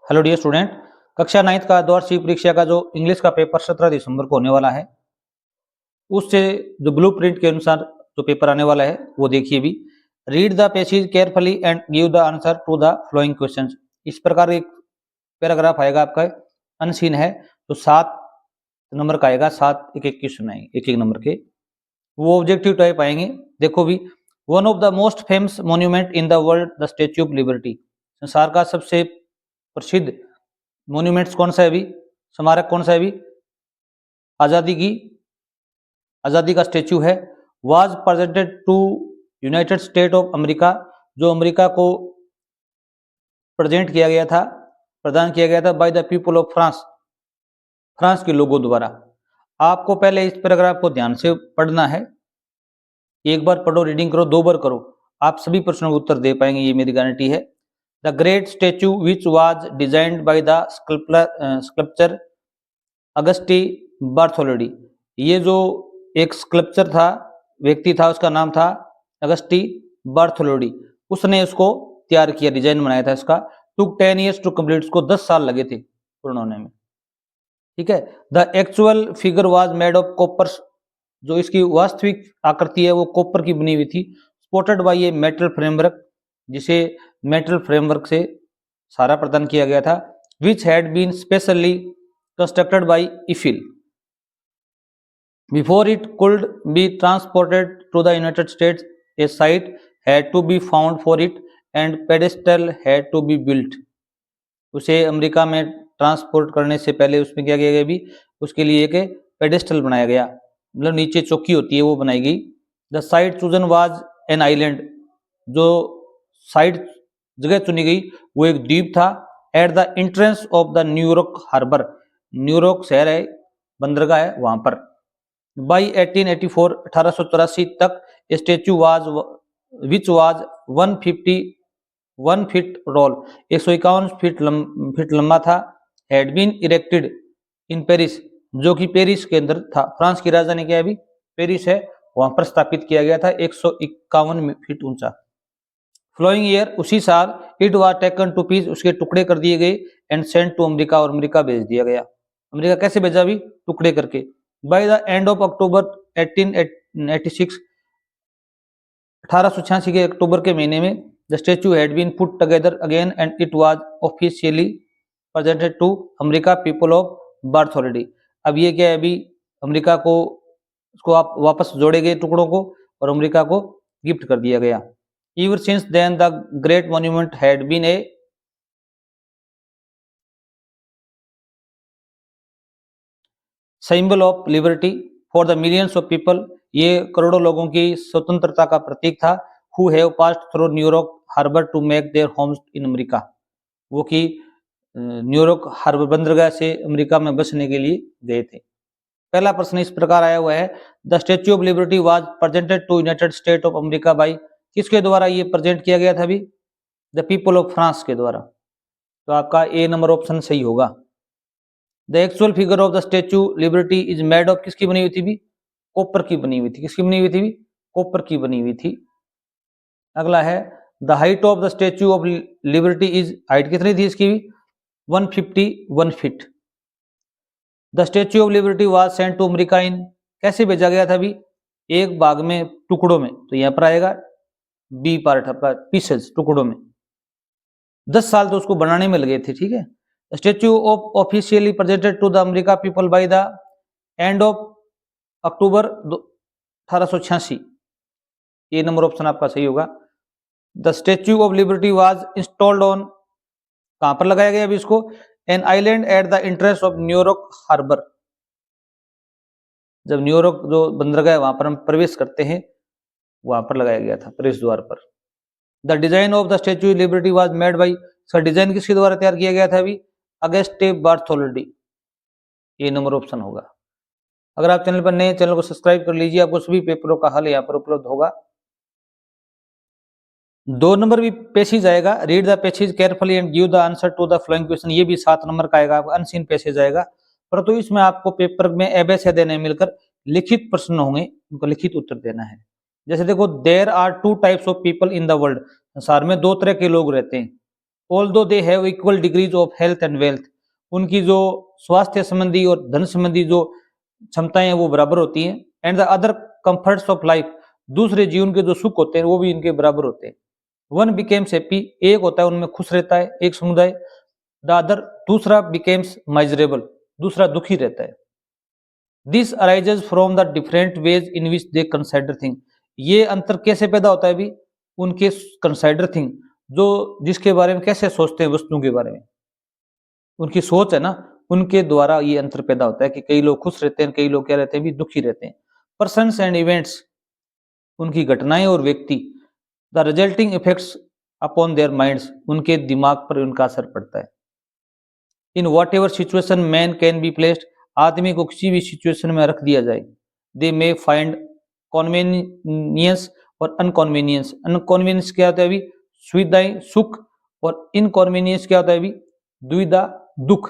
Hello dear student, कक्षा 9th का द्वार्षिक परीक्षा का जो इंग्लिश का पेपर 17 दिसंबर को होने वाला है, उससे जो ब्लूप्रिंट के अनुसार जो पेपर आने वाला है वो देखिए भी। Read the passage carefully and give the answer to the following questions. इस प्रकार एक पैराग्राफ आएगा आपका, अनसीन है तो 7 नंबर का आएगा, 7 एक क्वेश्चन आएंगे एक एक नंबर के, वो ऑब्जेक्टिव टाइप आएंगे। देखो भी, one of the most famous monument in the world the statue of liberty. संसार का सबसे प्रसिद्ध मोन्यूमेंट्स कौन सा है अभी, स्मारक कौन सा है अभी, आजादी का स्टेच्यू है। Was presented to United State of America, जो अमेरिका को प्रेजेंट किया गया था, प्रदान किया गया था by the people of France, France के लोगों द्वारा। आपको पहले इस पैराग्राफ को ध्यान से पढ़ना है, एक बार पढ़ो, रीडिंग करो, 2 बार करो, आप सभी प्रश्नों का उत्तर दे पाएंगे, ये मेरी गारंटी है। The great statue which was designed by the sculpture Auguste Bartholdi. ये जो एक स्कल्पचर था, व्यक्ति था, उसका नाम था अगस्टी बार्थोलोडी, उसने इसको तैयार किया, डिजाइन बनाया था इसका। टुक 10 years टू कंप्लीट, इसको 10 साल लगे थे पूर्ण होने में, ठीक है। The actual figure was made of copper, जो इसकी वास्तविक आकृति है वो कॉपर की बनी हुई थी। Supported by a metal framework, जिसे मेटल फ्रेमवर्क से सहारा प्रदान किया गया था। Which had been specially constructed by Eiffel before it could be transported to the United States. A site had to be found for it and pedestal had to be built. उसे America में transport करने से पहले उसमें क्या किया गया भी, उसके लिए एक पेडेस्टल बनाया गया, मतलब नीचे चौकी होती है वो बनाई गई। The site chosen was an island, जो साइट जगह चुनी गई वो एक द्वीप था। At the entrance of the New York harbour, New York शहर है, बंदरगाह है वहां पर। बाई 1884 1884 तक statue was which was 151 feet roll, 151 feet लंबा था। Had been erected in Paris, जो कि पेरिस के अंदर था, फ्रांस की राजधानी क्या है अभी, पेरिस है, वहां पर स्थापित किया गया था, 151 फीट ऊंचा। फ्लोइंग ईयर, उसी साल, it was taken to piece, उसके टुकड़े कर दिए गए, एंड सेंट टू अमेरिका, और अमेरिका भेज दिया गया। अमेरिका कैसे भेजा भी, टुकड़े करके। By the end of October 1886, 1886 के अक्टूबर के महीने में, the statue had been put together again and it was officially presented to America people of Bartholdi. अब ये क्या है अभी, अमेरिका को उसको आप वापस जोड़े गए टुकड़ों को, और अमेरिका को गिफ्ट कर दिया गया। Ever since then, the great monument had been a symbol of liberty for the millions of people. ये करोड़ों लोगों की स्वतंत्रता का प्रतीक था। Who have passed through New York Harbor to make their homes in America. वो कि न्यूयॉर्क हार्बर बंदरगाह से अमेरिका में बसने के लिए गए थे। पहला प्रश्न इस प्रकार आया हुआ है, the statue of liberty was presented to United State of America by, किसके द्वारा ये प्रेजेंट किया गया था अभी, द पीपल ऑफ फ्रांस के द्वारा। तो आपका ए नंबर ऑप्शन सही होगा। The actual figure of the statue liberty is made of, किसकी बनी हुई थी भी, कॉपर की बनी हुई थी, किसकी बनी हुई थी भी, कॉपर की बनी हुई थी। अगला है, the height of the statue of Liberty is, height कितनी थी इसकी भी, 151 feet. The statue of liberty was sent to America in, कैसे भेजा गया था भी, एक भाग में, टुकड़ों में, तो यहां पर आएगा बी पार्ट आपका, पीसेस, टुकड़ों में। 10 साल तो उसको बनाने में लगे थे, ठीक है। Statue of officially presented to the America people by the end of October 1886, ये नंबर ऑप्शन आपका सही होगा। The statue of liberty was installed on, कहां पर लगाया गया अभी इसको, an island at the interest of New York harbour, जब न्यूयॉर्क जो बंदरगाह है वहां पर हम प्रवेश करते हैं, वहां पर लगाया गया था, प्रवेश द्वार पर। The design of the statue of liberty was made by, इसका डिजाइन किसके द्वारा तैयार किया गया था अभी, अगस्टे बार्थोलोडी, ये नंबर ऑप्शन होगा। अगर आप चैनल पर नए, चैनल को सब्सक्राइब कर लीजिए, आपको सभी पेपरों का हल यहाँ पर उपलब्ध होगा। 2 नंबर भी पैसेज आएगा, read the passage carefully and give the answer to the following question, ये भी 7 नंबर का आएगा, अनसीन पैसेज आएगा। परंतु इसमें आपको पेपर में एबे देने मिलकर लिखित प्रश्न होंगे, उनको लिखित उत्तर देना है। जैसे देखो, there are 2 types of people in the world, संसार में 2 तरह के लोग रहते हैं। Although they have equal degrees of health and wealth, उनकी जो स्वास्थ्य संबंधी और धन संबंधी जो क्षमताएं हैं वो बराबर होती हैं। And the other comforts of life, दूसरे जीवन के जो सुख होते हैं वो भी इनके बराबर होते हैं। वन बिकेम्स हैप्पी, एक होता है उनमें खुश रहता है एक समुदाय, द अदर दूसरा बिकेम्स माइजरेबल, दूसरा दुखी रहता है। This arises from the different ways in which they consider thing, ये अंतर कैसे पैदा होता है भी, उनके कंसिडर थिंग, जो जिसके बारे में कैसे सोचते हैं, वस्तुओं के बारे में उनकी सोच है ना, उनके द्वारा ये अंतर पैदा होता है कि कई लोग खुश रहते हैं, कई लोग क्या रहते हैं भी दुखी रहते हैं। पर्सन्स एंड इवेंट्स, उनकी घटनाएं और व्यक्ति, the resulting effects upon their minds, उनके दिमाग पर उनका असर पड़ता है। In what ever situation man can be placed, आदमी को किसी भी सिचुएशन में रख दिया जाए। दे मे फाइंड कॉन्वेनियंस और अनकॉन्वेनियंस, अनकॉन्वेनियंस क्या होता है अभी, सुविधाएं सुख, और इनकॉन्वेनियंस क्या होता है अभी, दुविधा दुख।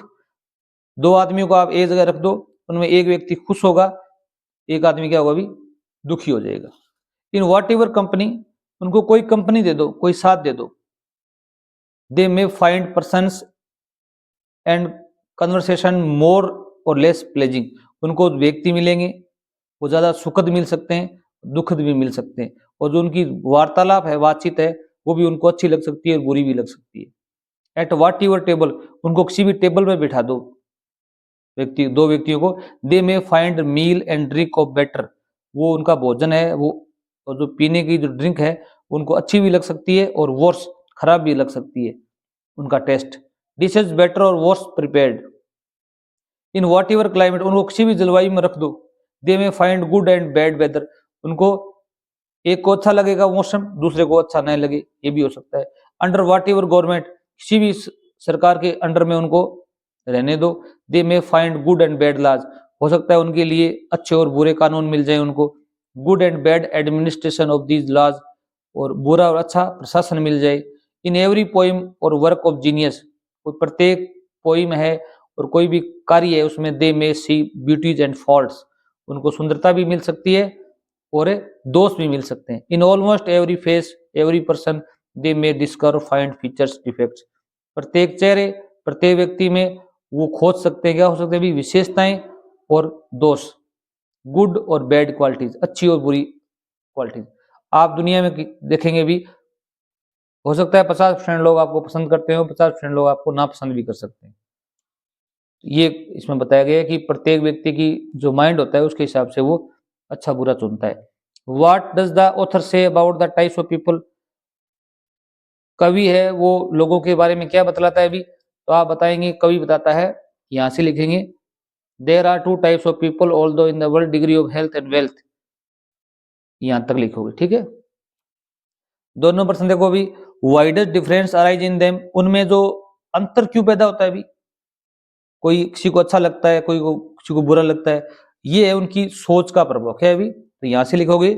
दो आदमियों को आप एक जगह रख दो, उनमें एक व्यक्ति खुश होगा, एक आदमी क्या होगा अभी दुखी हो जाएगा। इन वॉट एवर कंपनी, उनको कोई कंपनी दे दो, कोई साथ दे दो। They may find persons and conversation more or less pledging, उनको व्यक्ति मिलेंगे वो ज्यादा सुखद मिल सकते हैं, दुखद भी मिल सकते हैं, और जो उनकी वार्तालाप है, बातचीत है, वो भी उनको अच्छी लग सकती है और बुरी भी लग सकती है। एट वॉट यूर टेबल, उनको किसी भी टेबल पर बिठा दो दो व्यक्तियों को। They may find meal and drink of better, वो उनका भोजन है वो, और जो पीने की जो ड्रिंक है उनको अच्छी भी लग सकती है और वर्स खराब भी लग सकती है उनका taste. Dishes better or worse prepared. In whatever climate, उनको किसी भी जलवायु में रख दो। They may find good and bad weather, उनको एक को अच्छा लगेगा मौसम, दूसरे को अच्छा नहीं लगे, ये भी हो सकता है। अंडर वॉट एवर गवर्नमेंट, किसी भी सरकार के अंडर में उनको रहने दो। They may find good and bad lodge, हो सकता है उनके लिए अच्छे और बुरे कानून मिल जाए उनको। Good and bad administration of these laws, और बुरा और अच्छा प्रशासन मिल जाए। इन एवरी पोइम और वर्क ऑफ जीनियस, प्रत्येक पोइम है और कोई भी कार्य है उसमें they may see beauties and faults, उनको सुंदरता भी मिल सकती है और दोष भी मिल सकते हैं। In almost every face every person they may discover find features defects, प्रत्येक चेहरे प्रत्येक व्यक्ति में वो खोज सकते हैं, क्या हो सकते हैं भी, विशेषताएं और दोष, गुड और बैड क्वालिटीज, अच्छी और बुरी क्वालिटीज। आप दुनिया में देखेंगे भी, हो सकता है 50% लोग आपको पसंद करते हो, 50% लोग आपको नापसंद भी कर सकते हैं। ये इसमें बताया गया है कि प्रत्येक व्यक्ति की जो माइंड होता है उसके हिसाब से वो अच्छा बुरा चुनता है। What does the author say about the types of people, कवि है वो लोगों के बारे में क्या बतलाता है अभी, तो आप बताएंगे कवि बताता है, यहां से लिखेंगे there are two types of people although in the world degree of health and wealth, यहां तक लिखोगे ठीक है। दोनों पर्सन देखो अभी, widest difference arise in them, उनमें जो अंतर क्यों पैदा होता है अभी, कोई किसी को अच्छा लगता है, कोई को किसी को बुरा लगता है, ये है उनकी सोच का प्रभाव, क्या है अभी, तो यहां से लिखोगे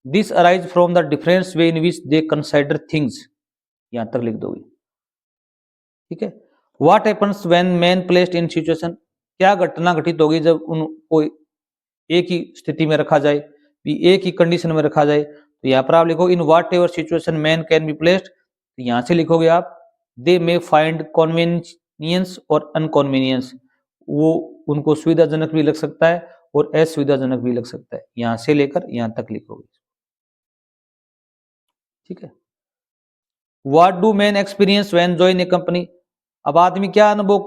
this arise from the difference way in which they consider things, यहां तक लिख दोगे ठीक है। What happens when man placed in situation, क्या घटना घटित होगी जब उनको एक ही स्थिति में रखा जाए, एक ही कंडीशन में रखा जाए, तो यहाँ पर आप लिखो in what ever situation man can be placed, तो यहां से लिखोगे आप दे मे फाइंड कॉन्वेनियंस और अनकॉन्वेनियंस, वो उनको सुविधाजनक भी लग सकता है और असुविधाजनक भी लग सकता है, यहां से लेकर यहां तक लिखोगे ठीक है। What do man experience when join A company, अब आदमी क्या अनुभव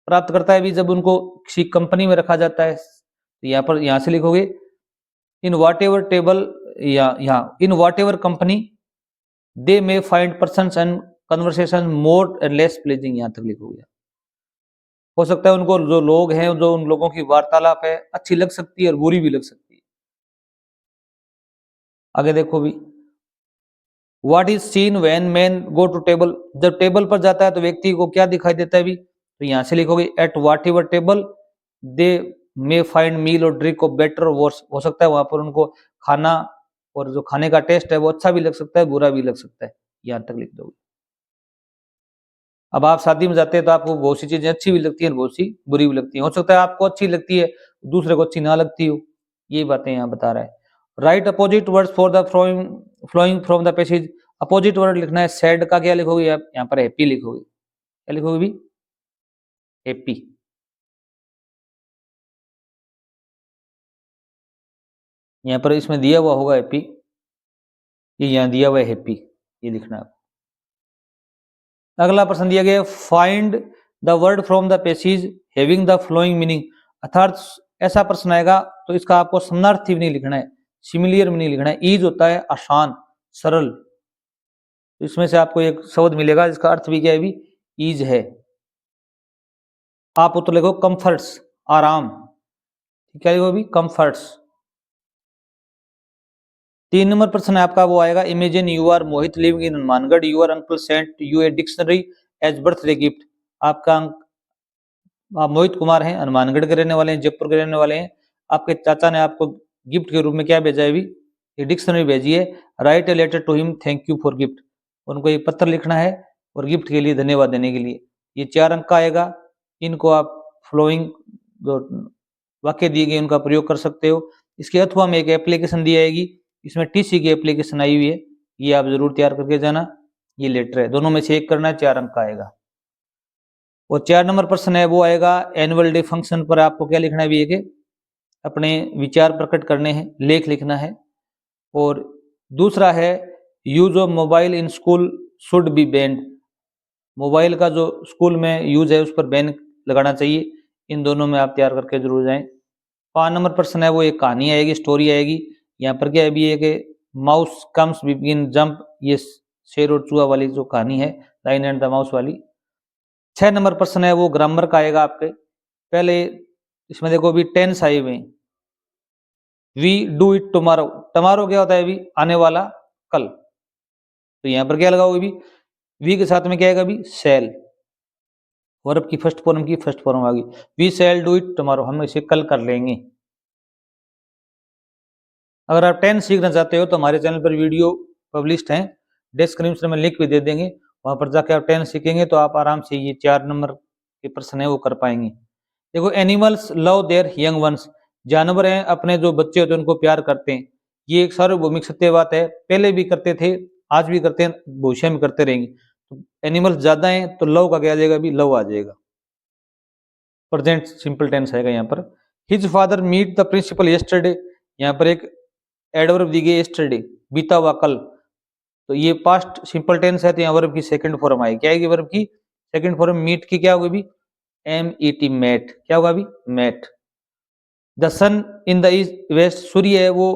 प्राप्त करता है भी जब उनको किसी कंपनी में रखा जाता है, तो यहाँ पर यहां से लिखोगे इन वॉट एवर टेबल, या यहाँ in what ever company they may find person and conversation more and less pledging, यहां तक लिखोगे। हो सकता है उनको जो लोग हैं, जो उन लोगों की वार्तालाप है अच्छी लग सकती है और बुरी भी लग सकती है। आगे देखो भी, what is seen when man go to table, जब टेबल पर जाता है तो व्यक्ति को क्या दिखाई देता है भी, तो यहां से लिखोगे at whatever table they may find meal और drink of better or worse, हो सकता है वहां पर उनको खाना और जो खाने का टेस्ट है वो अच्छा भी लग सकता है, बुरा भी लग सकता है, यहां तक लिख दोगे। अब आप शादी में जाते हैं तो आपको बहुत सी चीजें अच्छी भी लगती है, बहुत सी बुरी भी लगती है, हो सकता है आपको अच्छी लगती है दूसरे को अच्छी ना लगती हो, ये बातें यहाँ बता रहा है। Write opposite words for the following following from the passage, opposite word लिखना है, सैड का क्या लिखोगे आप, यहाँ पर हैप्पी लिखोगे। क्या लिखोगे भी, हैप्पी। यहाँ पर इसमें दिया हुआ होगा हैप्पी, ये यहाँ दिया हुआ है हैप्पी, ये लिखना है। अगला प्रश्न दिया गया, find the word from the passage having the flowing meaning, अर्थात ऐसा प्रश्न आएगा तो इसका आपको समानार्थी भी नहीं लिखना है, सिमिलियर भी नहीं लिखना है। ईज होता है आसान, सरल, तो इसमें से आपको एक शब्द मिलेगा जिसका अर्थ भी क्या है भी, ईज है। आप उत्तर लिखो कंफर्ट्स, आराम। क्या लिखो भी, कंफर्ट्स। 3 नंबर प्रश्न है आपका, वो आएगा, imagine you are Mohit living in Hanumangarh, your uncle sent you a dictionary as birthday gift. आपका आप मोहित कुमार हैं, हनुमानगढ़ के रहने वाले हैं, जयपुर के रहने वाले हैं। आपके चाचा ने आपको गिफ्ट के रूप में क्या भेजा है भी, ये डिक्शनरी भेजी है। Write a letter to him, thank you for gift. उनको एक पत्र लिखना है और गिफ्ट के लिए धन्यवाद देने के लिए। ये 4 अंक का आएगा। इनको आप फ्लोइंग जो वाक्य दिए गए उनका प्रयोग कर सकते हो। इसके अथवा में एक एप्लीकेशन दी जाएगी, इसमें टीसी की एप्लीकेशन आई हुई है, ये आप जरूर तैयार करके जाना। ये लेटर है, दोनों में से एक करना है, 4 अंक का आएगा। और 4 नंबर प्रश्न है वो आएगा, एनुअल डे फंक्शन पर आपको क्या लिखना है भी, एक अपने विचार प्रकट करने हैं, लेख लिखना है। और दूसरा है, use of mobile in school should be band, mobile का जो स्कूल में यूज है उस पर बैन लगाना चाहिए। इन दोनों में आप तैयार करके जरूर जाएं। 5 नंबर प्रश्न है वो एक कहानी आएगी, स्टोरी आएगी। यहाँ पर क्या है भी, एक माउस कम्स बिगिन जंप, ये शेर और चूहा वाली जो कहानी है, लाइन एंड द माउस वाली। 6 नंबर प्रश्न है वो ग्रामर का आएगा आपके। पहले इसमें देखो भी टेंस आए हुए, we do it tomorrow, tomorrow क्या होता है भी, आने वाला, कल। तो यहाँ पर क्या लगाओगे भी, वी के साथ में क्या आएगा भी, सेल, वर्ब की फर्स्ट फॉर्म की फर्स्ट फॉर्म आ गई, we shall do it tomorrow, हम इसे कल कर लेंगे। अगर आप 10 सीखना चाहते हो तो हमारे चैनल पर वीडियो पब्लिश्ड हैं, डिस्क्रिप्शन में लिंक भी दे देंगे, वहां पर जाकर आप 10 सीखेंगे तो आप आराम से ये 4 नंबर के प्रश्न है वो कर पाएंगे। देखो, animals love there young ones, जानवर हैं अपने जो बच्चे होते हैं उनको प्यार करते हैं। ये एक सार्वभौमिक सत्य बात है, पहले भी करते थे, आज भी करते हैं, भविष्य में करते रहेंगे। तो एनिमल्स ज्यादा हैं तो लव का क्या आ जाएगा भी, लव आ जाएगा। प्रेजेंट सिंपल टेंस आएगा यहाँ पर। His father meet the principal yesterday, यहाँ पर एक एडवर्ब दी गई, यस्टरडे बीता हुआ कल, तो ये पास्ट सिंपल टेंस है तो यहाँ वर्ब की सेकंड फॉर्म आएगी। क्या आएगी वर्ब की सेकंड फॉर्म, मीट की क्या होगी भी, MET, मेट। क्या होगा भी, मेट। The sun in the east west, सूर्य है वो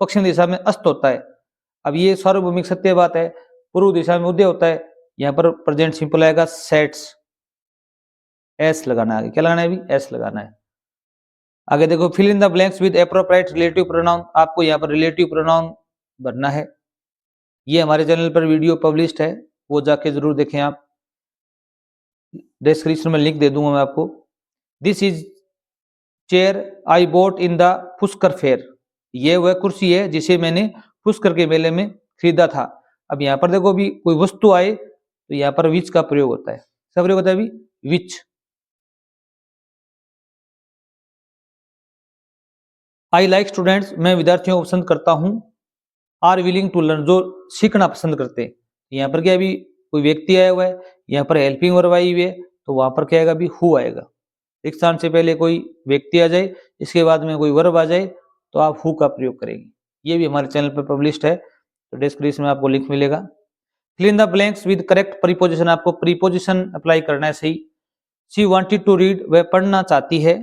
पश्चिम दिशा में अस्त होता है। अब ये सार्वभौमिक सत्य बात है, पूर्व दिशा में उदय होता है। यहाँ पर प्रेजेंट सिंपल आएगा, सेट्स, एस लगाना है, क्या लगाना है भी, एस लगाना है। आगे देखो, fill in the blanks with appropriate relative pronoun, आपको यहाँ पर रिलेटिव प्रोनाउन भरना है। ये हमारे चैनल पर वीडियो पब्लिश्ड है, वो जाके जरूर देखें आप, डिस्क्रिप्शन में लिंक दे दूंगा मैं आपको। This is chair I boat in the Pushkar fair, ये वह कुर्सी है जिसे मैंने पुष्कर के मेले में खरीदा था। अब यहाँ पर देखो भी, कोई वस्तु आए तो यहाँ पर विच का प्रयोग होता है, सब प्रयोग होता है भी, विच। आई लाइक स्टूडेंट्स, मैं विद्यार्थियों को पसंद करता हूँ। आर विलिंग टू लर्न, जो सीखना पसंद करते हैं। यहाँ पर क्या है भी, कोई व्यक्ति आया हुआ है, यहाँ पर हेल्पिंग वर्ब आई हुई है, तो वहां पर क्या आएगा भी, हु आएगा। एक स्थान से पहले कोई व्यक्ति आ जाए, इसके बाद में कोई वर्ब आ जाए तो आप हु का प्रयोग करेंगे। ये भी हमारे चैनल पर पब्लिश्ड है, तो डिस्क्रिप्शन में आपको लिंक मिलेगा। Fill in the blanks with correct preposition, आपको प्रीपोजिशन अप्लाई करना है सही। शी वांटेड टू रीड, वह पढ़ना चाहती है।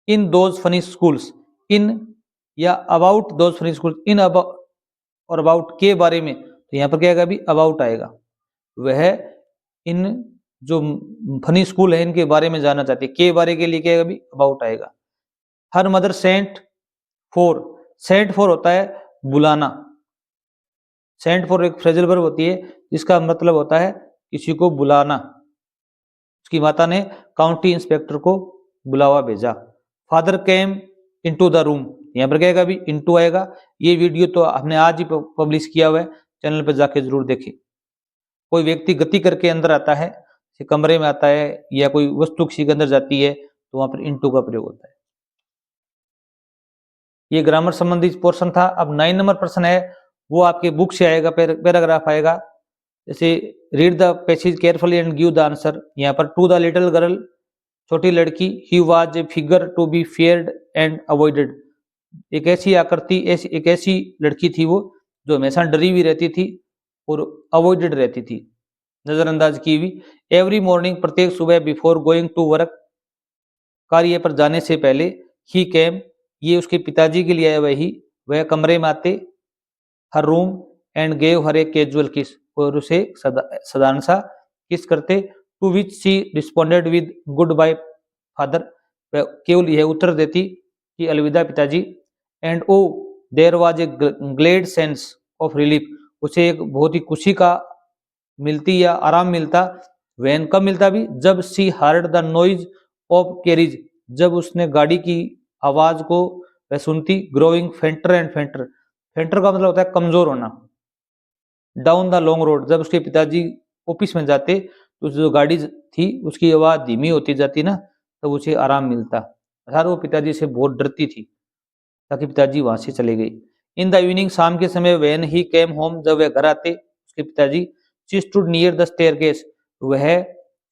इन दोज फनी स्कूल्स, इन या अबाउट दोज फनी स्कूल्स, इन और अबाउट के बारे में, तो यहाँ पर क्या आएगा भी, अबाउट आएगा। वह इन जो फनी स्कूल है इनके बारे में जानना चाहती है, के बारे के लिए क्या आएगा भी, अबाउट आएगा। Her mother sent for, sent for होता है बुलाना, सेंट फॉर एक फ्रेजल वर्ब होती है जिसका मतलब होता है किसी को बुलाना। उसकी माता ने काउंटी इंस्पेक्टर को बुलावा भेजा। Father came into the room, यहाँ पर क्या आएगा भी, इनटू आएगा। ये वीडियो तो हमने आज ही पब्लिश किया हुआ है, चैनल पर जाके जरूर देखें। कोई व्यक्ति गति करके अंदर आता है, कमरे में आता है, या कोई वस्तु किसी के अंदर जाती है, तो वहां पर इनटू का प्रयोग होता है। ये ग्रामर संबंधी पोर्शन था। अब 9 नंबर प्रश्न है, वो आपके बुक से आएगा, पैराग्राफ आएगा। जैसे read the passage carefully and give the answer. यहाँ पर टू द लिटिल गर्ल, छोटी लड़की, he was a figure to be feared and avoided. एक ऐसी आकृति, एक ऐसी लड़की थी वो जो हमेशा डरी हुई रहती थी और अवॉइडेड रहती थी, नजरअंदाज की हुई। एवरी मॉर्निंग, प्रत्येक सुबह, बिफोर गोइंग टू वर्क, कार्य पर जाने से पहले, ही केम, ये उसके पिताजी के लिए आया वह कमरे में आते, her room, and gave her a casual kiss, और उसे साधारण सा किस करते। To which she responded with goodbye father, केवल यह उत्तर देती कि अलविदा पिताजी। And oh there was a glad sense of relief, उसे एक बहुत ही खुशी का मिलती या आराम मिलता। वैन कब मिलता भी, जब she heard the noise of carriage, जब उसने गाड़ी की आवाज को वह सुनती। ग्रोइंग फेंटर एंड फेंटर, फेंटर का मतलब होता है कमजोर होना। डाउन द लॉन्ग रोड, जब उसके पिताजी ऑफिस में जाते तो जो गाड़ी थी उसकी आवाज धीमी होती जाती ना, तब उसे आराम मिलता। अर्थात वो पिताजी से बहुत डरती थी ताकि पिताजी वहां से चले गए। इन द इवनिंग, शाम के समय, व्हेन ही केम होम, जब वह घर आते उसके पिताजी। She stood near the staircase, वह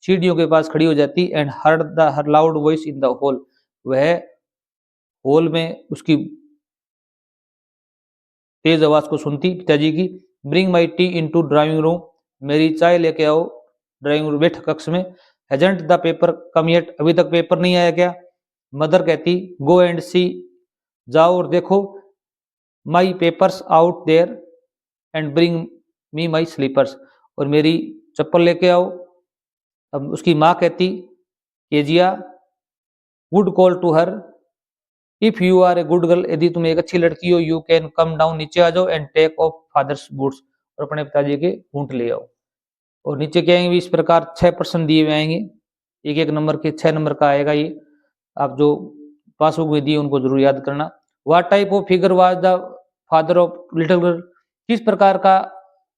सीढ़ियों के पास खड़ी हो जाती। And heard the her loud voice in the hall, वह हॉल में उसकी तेज आवाज को सुनती पिताजी की। Bring my tea into drawing room, मेरी चाय लेके आओ ड्राइंग रूम, बैठक कक्ष में। Hasn't the paper come yet, अभी तक पेपर नहीं आया क्या। मदर कहती, गो एंड सी, जाओ और देखो। My papers out there and bring me my slippers, और मेरी चप्पल लेके आओ। अब उसकी माँ कहती, Kezia would call to her, if you are a good girl, यदि तुम एक अच्छी लड़की हो, यू कैन कम डाउन, नीचे आ जाओ। And take off father's boots, और अपने पिताजी के बूट ले आओ। और नीचे क्या आएंगे, इस प्रकार 6% दिए हुए आएंगे, एक एक नंबर के 6 नंबर का आएगा। ये आप जो पासबुक में दिए उनको जरूर याद करना। What type of figure was the father of little girl, किस प्रकार का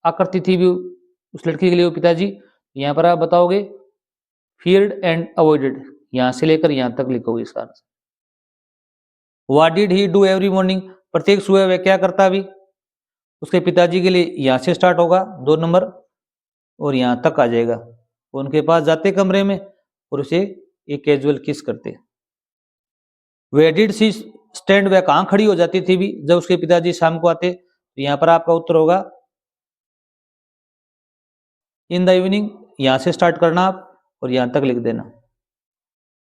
आकृति थी भी उस लड़की के लिए वो पिताजी। यहाँ पर आप बताओगे फियर्ड एंड अवॉइडेड, यहाँ से लेकर यहाँ तक लिखोगे इसका answer. What did he do every morning, प्रत्येक सुबह वह क्या करता भी उसके पिताजी के लिए, यहाँ से स्टार्ट होगा 2 नंबर और यहाँ तक आ जाएगा। उनके पास जाते कमरे में और उसे एक कैजुअल किस करते। वे डिड सी स्टैंड, वह कहाँ खड़ी हो जाती थी भी जब उसके पिताजी शाम को आते, तो यहाँ पर आपका उत्तर होगा इन द इवनिंग, यहाँ से स्टार्ट करना आप और यहाँ तक लिख देना।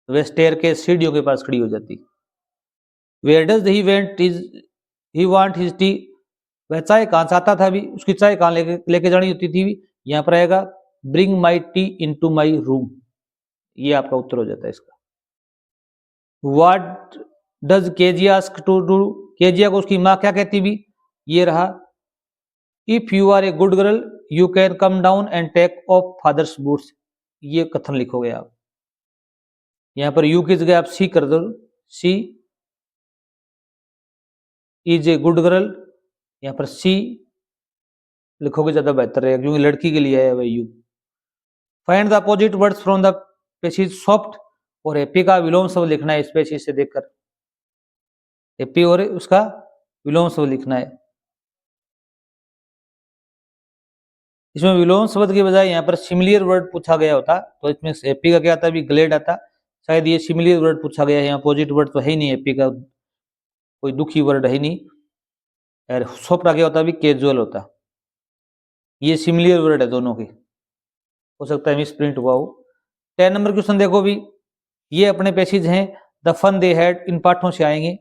वह स्टेयर के सीढ़ियों के पास खड़ी हो जाती। Where does he went is he want his tea, वह चाय कहाँ चाहता था भी, उसकी चाय कहाँ लेके जानी होती थी भी, यहाँ पर आएगा bring my tea into my room, ये आपका उत्तर हो जाता है इसका। What does Kezia ask to do, Kezia को उसकी माँ क्या कहती भी, ये रहा if you are a good girl you can come down and take off father's boots, ये कथन लिखोगे आप। यहाँ पर यू की जगह आप सी कर दो, सी इज ए गुड गर्ल, यहाँ पर सी लिखोगे ज्यादा बेहतर रहेगा क्योंकि लड़की के लिए है वह you. Find the opposite words from the passage soft और हैप्पी का विलोम शब्द लिखना है इस पैसेज से देखकर। हैप्पी और उसका विलोम शब्द लिखना है। इसमें विलोम शब्द की बजाय यहाँ पर सिमिलियर वर्ड पूछा गया होता तो इसमें हैप्पी का क्या आता भी ग्लेड आता, शायद ये सिमिलियर वर्ड पूछा गया है। यहाँ अपोजिट वर्ड तो है ही नहीं, हैप्पी का कोई दुखी वर्ड है ही नहीं। और सॉफ्ट आ गया होता भी कैजुअल होता, ये सिमिलियर वर्ड है दोनों की, हो सकता है मिस प्रिंट हुआ हो। 10 नंबर क्वेश्चन देखो भी, ये अपने पैसेज हैं द फन दे हैड, इन पाठों से आएंगे।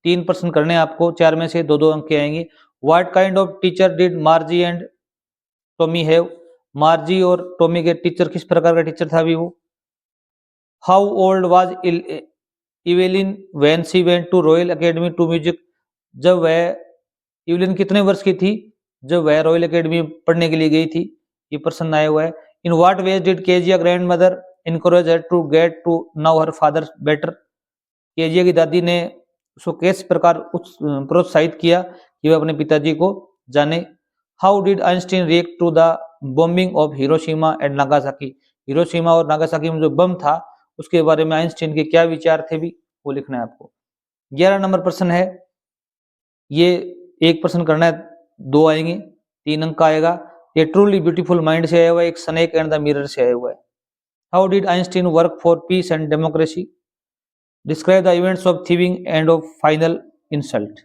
3% करने आपको, 4 में से 2-2 अंक के आएंगे। What kind of teacher did मार्जी and Tommy have, मार्जी और टॉमी के टीचर किस प्रकार का टीचर था भी वो। How old was Evelyn when she went to Royal Academy to music, जब वह इवेलिन कितने वर्ष की थी जब वह रॉयल एकेडमी पढ़ने के लिए गई थी, ये प्रश्न आया हुआ है। In what ways did Kezia grand mother encourage her to get to know her father better, Kezia की दादी ने उसको किस प्रकार प्रोत्साहित किया कि वह अपने पिताजी को जाने। How did Einstein react to the bombing of Hiroshima and Nagasaki, Hiroshima और नागासाकी में जो बम था उसके बारे में आइंस्टीन के क्या विचार थे भी वो लिखना है आपको। 11 नंबर प्रश्न है, ये 1 प्रश्न करना है 2 आएंगे, 3 अंक का आएगा। ये ट्रूली ब्यूटीफुल माइंड से आया हुआ है, एक स्नेक एंड द मिरर से आया हुआ है। How did Einstein work for peace and democracy? Describe the events of thieving and of final insult.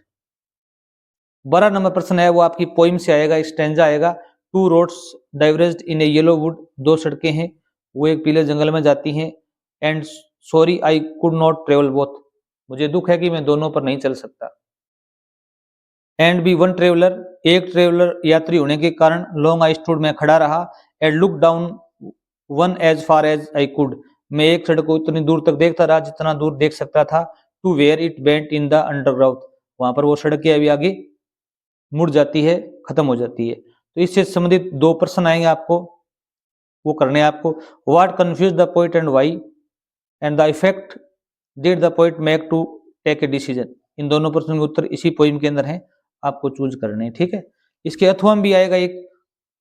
12 number प्रश्न है वो आपकी पोइम से आएगा, स्टैंजा आएगा। Two roads diverged in a yellow wood, 2 सड़कें हैं वो एक पीले जंगल में जाती हैं। And sorry I could not travel both, मुझे दुख है कि मैं दोनों पर नहीं चल सकता। एंड बी वन ट्रेवलर, एक ट्रेवलर यात्री होने के कारण लॉन्ग आई स्टूड, मैं खड़ा रहा। And look down one as far as I could, मैं एक सड़क को उतनी दूर तक देखता रहा जितना दूर देख सकता था। To where it bent in the underground, वहां पर वो सड़क अभी आगे मुड़ जाती है, खत्म हो जाती है। तो इससे संबंधित 2 प्रश्न आएंगे आपको, वो करने हैं आपको। What confused the poet and why, and the effect did the poet make to take a decision. इन दोनों प्रश्नों के उत्तर इसी पोइम के अंदर है, आपको चूज करने हैं, ठीक है। इसके अथवा भी आएगा एक,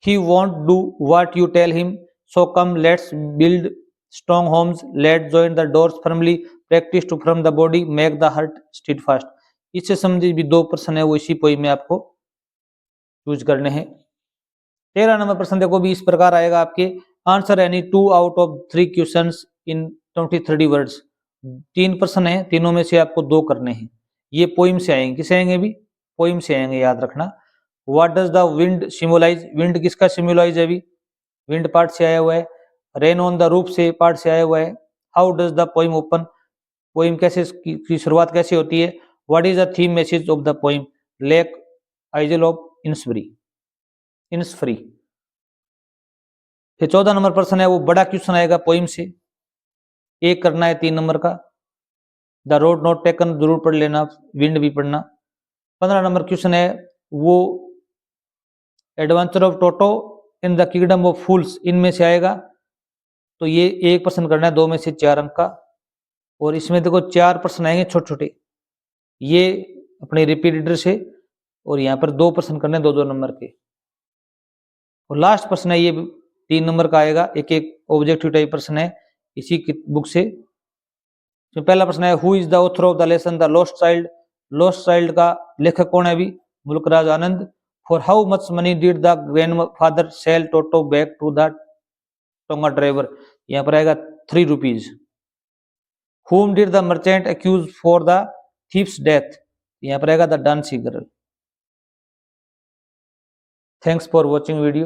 he won't do what you tell him, so come let's build strong homes, let join the doors firmly, practice to from the body, make the heart steadfast. इससे संबंधित भी 2 प्रश्न है वो इसी पोइम में आपको चूज करने हैं। 13 नंबर प्रश्न देखो भी इस प्रकार आएगा आपके, answer any 2 out of 3 questions in 20-30 words. 3 प्रश्न है, तीनों में से आपको 2 करने हैं। ये पोइम से आएंगे, किसे आएंगे भी? पोइम से आएंगे, याद रखना। What does the wind symbolise, wind किसका सिम्बलाइज है? अभी विंड पार्ट से आया हुआ है। रेन ऑन द रूफ से पार्ट से आया हुआ है। How does the poem open, poem कैसे की शुरुआत कैसे होती है? What is the theme message of the poem, lake isle of Innisfree, Innisfree. फिर 14 नंबर प्रश्न है वो बड़ा क्वेश्चन आएगा पोइम से, एक करना है 3 नंबर का। द रोड नॉट टेकन जरूर पढ़ लेना, विंड भी पढ़ना। 15 नंबर क्वेश्चन है वो adventure of Toto in the kingdom of fools, इनमें से आएगा। तो ये एक प्रश्न करना है 2 में से 4 अंक का। और इसमें देखो 4 प्रश्न आएंगे छोटे छोटे, ये अपने रिपीट रीडर से, और यहाँ पर 2 प्रश्न करने 2-2 नंबर के। और लास्ट प्रश्न है ये 3 नंबर का आएगा, एक एक ऑब्जेक्टिव टाइप प्रश्न है इसी की बुक से। तो पहला प्रश्न है who is the author of the lesson the lost child, lost child का लेखक कौन है? अभी Mulk Raj Anand. For how much money did the grandfather sell Toto back to the tonga driver, यहाँ पर आएगा 3 rupees. whom did the merchant accuse for the thief's death, यहाँ पर आएगा the dancing girl. Thanks for watching video.